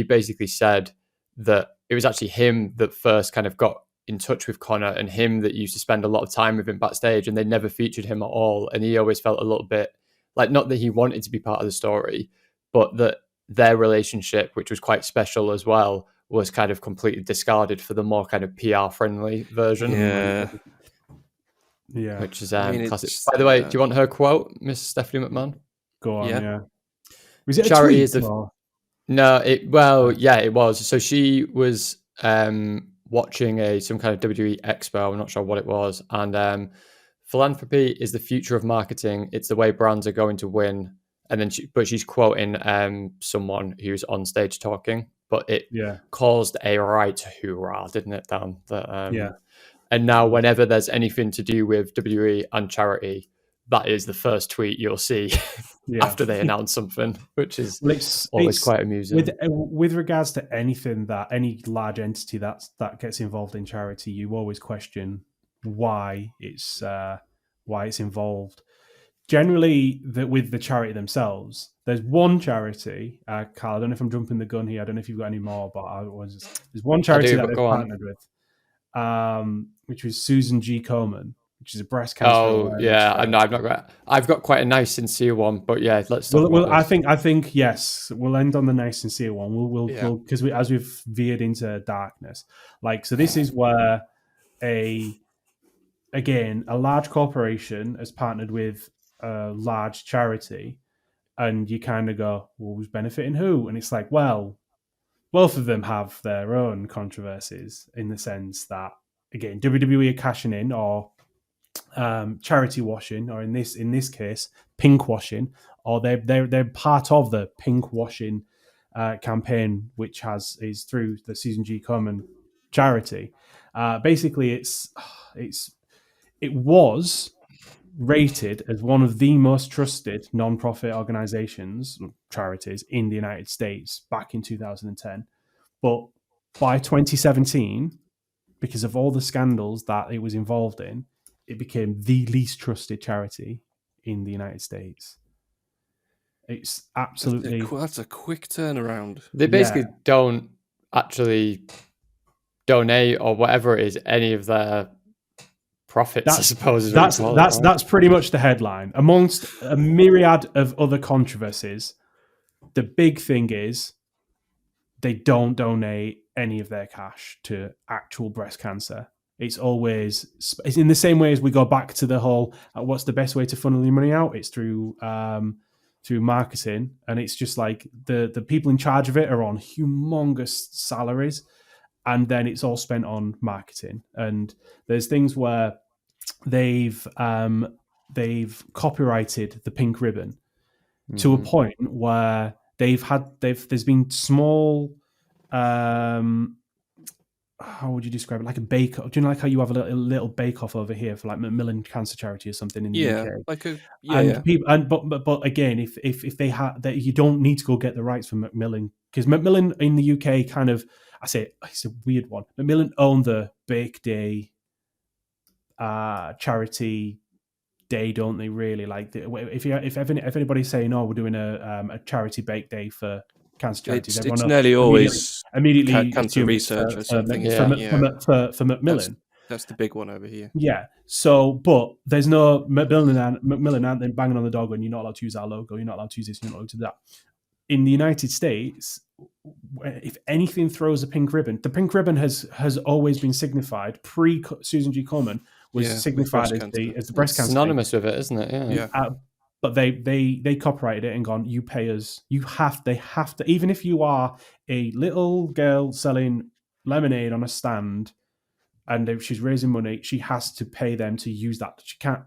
basically said that it was actually him that first kind of got in touch with Connor, and him that used to spend a lot of time with him backstage, and they never featured him at all. And he always felt a little bit like, not that he wanted to be part of the story, but that their relationship, which was quite special as well, was kind of completely discarded for the more kind of PR friendly version. Yeah. Which is classic. By the way, do you want her quote, Miss Stephanie McMahon? Go on, yeah. Was it a charity tweet, is the No, it was. So she was watching some kind of WWE expo, I'm not sure what it was, and philanthropy is the future of marketing. It's the way brands are going to win. And then she's quoting someone who's on stage talking, but it caused a right hoorah, didn't it, Dan? And now whenever there's anything to do with WWE and charity, that is the first tweet you'll see after they announce something, which is always quite amusing. With regards to anything any large entity that gets involved in charity, you always question why it's involved. Generally, with the charity themselves, there's one charity. Carl, I don't know if I'm jumping the gun here. I don't know if you've got any more, but there's one charity that they've partnered with, which was Susan G. Komen, which is a breast cancer. Oh yeah, no, I've got quite a nice, sincere one, but yeah, let's talk about this. I think yes, we'll end on the nice, sincere one. We'll because as we've veered into darkness, so this is where a large corporation has partnered with a large charity, and you kind of go, well, who's benefiting who? And it's like, well, both of them have their own controversies in the sense that, again, WWE are cashing in, or charity washing, or in this case, pink washing, or they're part of the pink washing campaign, which is through the Susan G. Komen charity. Basically, it was rated as one of the most trusted non-profit organizations, charities in the United States back in 2010. But by 2017, because of all the scandals that it was involved in, it became the least trusted charity in the United States. It's absolutely... That's a quick turnaround. They basically don't actually donate or whatever it is, any of their profits, I suppose. That's pretty much the headline. Amongst a myriad of other controversies, the big thing is they don't donate any of their cash to actual breast cancer. It's in the same way as we go back to the whole what's the best way to funnel your money out? It's through marketing, and it's just like the people in charge of it are on humongous salaries, and then it's all spent on marketing. And there's things where they've copyrighted the pink ribbon to a point where there's been small how would you describe it? Like a bake off. Do you know, like how you have a little bake off over here for like Macmillan Cancer Charity or something in the UK? People, but again, if they had that, you don't need to go get the rights from Macmillan, because Macmillan in the UK it's a weird one. Macmillan own the Bake Day charity day, don't they? Really, like if anybody's saying, "Oh, we're doing a charity bake day for cancer charities," it's nearly always immediately cancer research or something. For Macmillan. That's the big one over here. Yeah. So, but there's no Macmillan aren't then banging on the dog when you're not allowed to use our logo. You're not allowed to use this. You're not allowed to do that. In the United States, if anything throws a pink ribbon, the pink ribbon has always been signified pre Susan G. Komen was signified as the breast cancer. Synonymous with it, isn't it? Yeah. But they copyrighted it and gone, you pay us. They have to, even if you are a little girl selling lemonade on a stand and if she's raising money, she has to pay them to use that. She can't,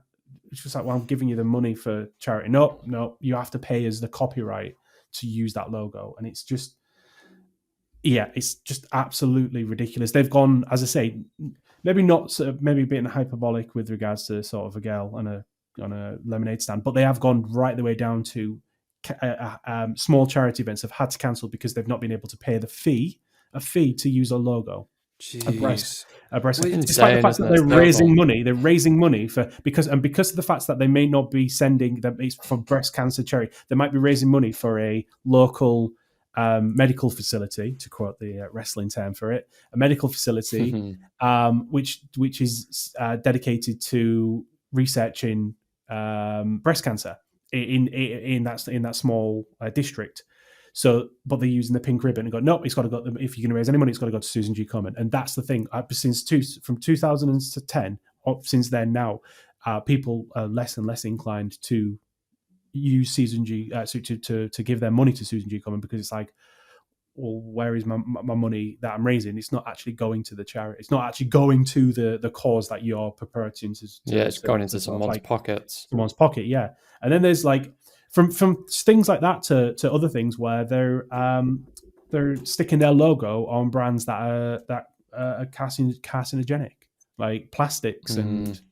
it's just like, well, I'm giving you the money for charity. No, you have to pay us the copyright to use that logo. And it's just, it's just absolutely ridiculous. They've gone, as I say, maybe not, maybe a bit hyperbolic with regards to sort of a girl on a lemonade stand, but they have gone right the way down to small charity events have had to cancel because they've not been able to pay a fee to use a logo. Jeez. Despite the fact that they're raising money, because of the fact that they may not be sending them for breast cancer charity, they might be raising money for a local medical facility, to quote the wrestling term for it, a medical facility, which is dedicated to researching breast cancer in that small district. So, but they're using the pink ribbon and go, no, it's got to go. If you're going to raise any money, it's got to go to Susan G. Komen, and that's the thing. From 2010, since then now, people are less and less inclined to use Susan G. To give their money to Susan G. Komen because it's like, well, where is my money that I'm raising? It's not actually going to the charity. It's not actually going to the cause that you're purporting to. It's going into someone's pockets. Someone's pocket, yeah. And then there's like from things like that to other things where they're sticking their logo on brands that are carcinogenic, like plastics and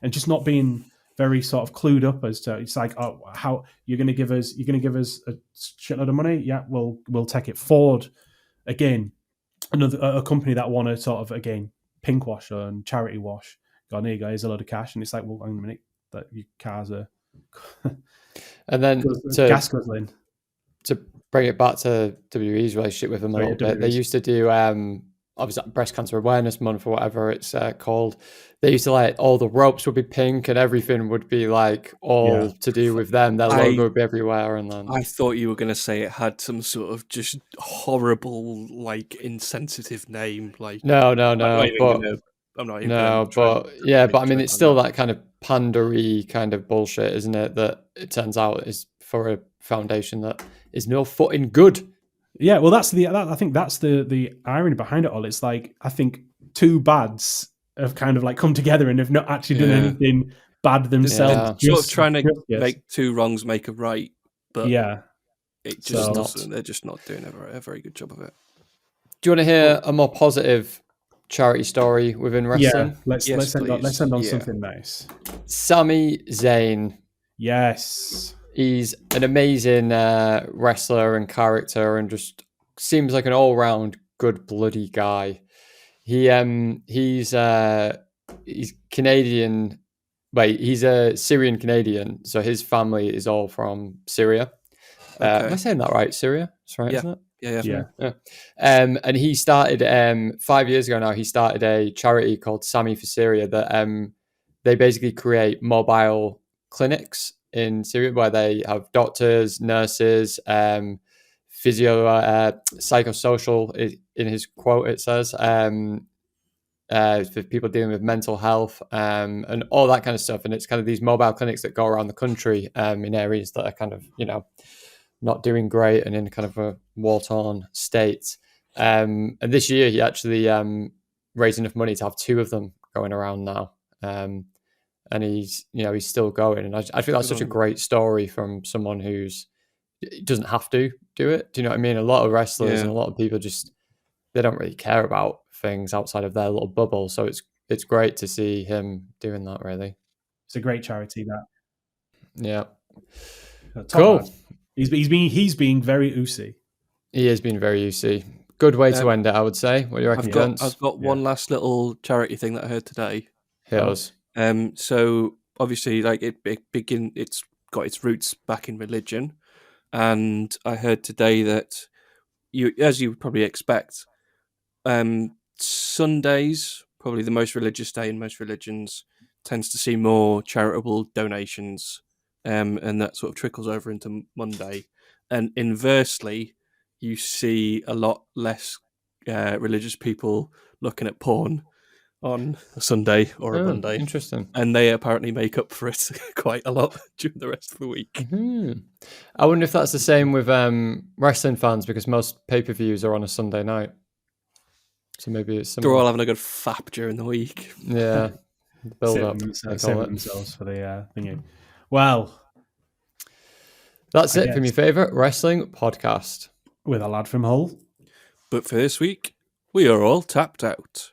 just not being very sort of clued up as to, it's like, oh, how you're going to give us a shitload of money? Yeah, we'll take it. Ford, again, a company that want to sort of, again, pink wash and charity wash. Gone, here you go, here's a load of cash, and it's like, well, hang on a minute, that your cars are and then gas guzzling. To bring it back to WWE's relationship with them a little bit, they used to do obviously Breast Cancer Awareness Month or whatever it's called. They used to, like, all the ropes would be pink and everything would be like all to do with them. Their logo would be everywhere. And then I thought you were going to say it had some sort of just horrible, like, insensitive name. Like, no, but I'm not even. But I mean, it's still that kind of pandery kind of bullshit, isn't it? That it turns out is for a foundation that is no footing good. Yeah, well, I think that's the irony behind it all. It's like, I think two bads have kind of like come together and have not actually done anything bad themselves. Sort of trying to make two wrongs make a right, but it just doesn't. They're just not doing a very good job of it. Do you want to hear a more positive charity story within wrestling? Yeah, let's end on something nice. Sami Zayn. Yes. He's an amazing wrestler and character and just seems like an all-round good bloody guy. He's Canadian. Wait, he's a Syrian Canadian, so his family is all from Syria. Am I saying that right? Syria? That's right, isn't it? Yeah. And he started 5 years ago now. He started a charity called Sami for Syria that they basically create mobile clinics in Syria where they have doctors, nurses, physio, psychosocial. In his quote, it says for people dealing with mental health and all that kind of stuff. And it's kind of these mobile clinics that go around the country in areas that are kind of, not doing great and in kind of a war-torn state. And this year he actually raised enough money to have two of them going around now. And he's still going. And I think that's such a great story from someone who's doesn't have to do it. Do you know what I mean? A lot of wrestlers and a lot of people they don't really care about things outside of their little bubble. So it's great to see him doing that, really. It's a great charity, that. Yeah. Cool. Man. He's being very oozy. He has been very oozy. Good way to end it, I would say. What do you reckon, gents? I've got one last little charity thing that I heard today. Here's. So obviously, like it's got its roots back in religion, and I heard today that as you would probably expect, Sundays probably the most religious day in most religions, tends to see more charitable donations, and that sort of trickles over into Monday. And inversely, you see a lot less religious people looking at porn on a Sunday or a Monday. Interesting. And they apparently make up for it quite a lot during the rest of the week. I wonder if that's the same with wrestling fans, because most pay-per-views are on a Sunday night. So maybe it's They're similar. all having a good fap during the week. Yeah. Build up. Saving themselves for the thingy. Well, that's it from your favourite wrestling podcast. With a lad from Hull. But for this week, we are all tapped out.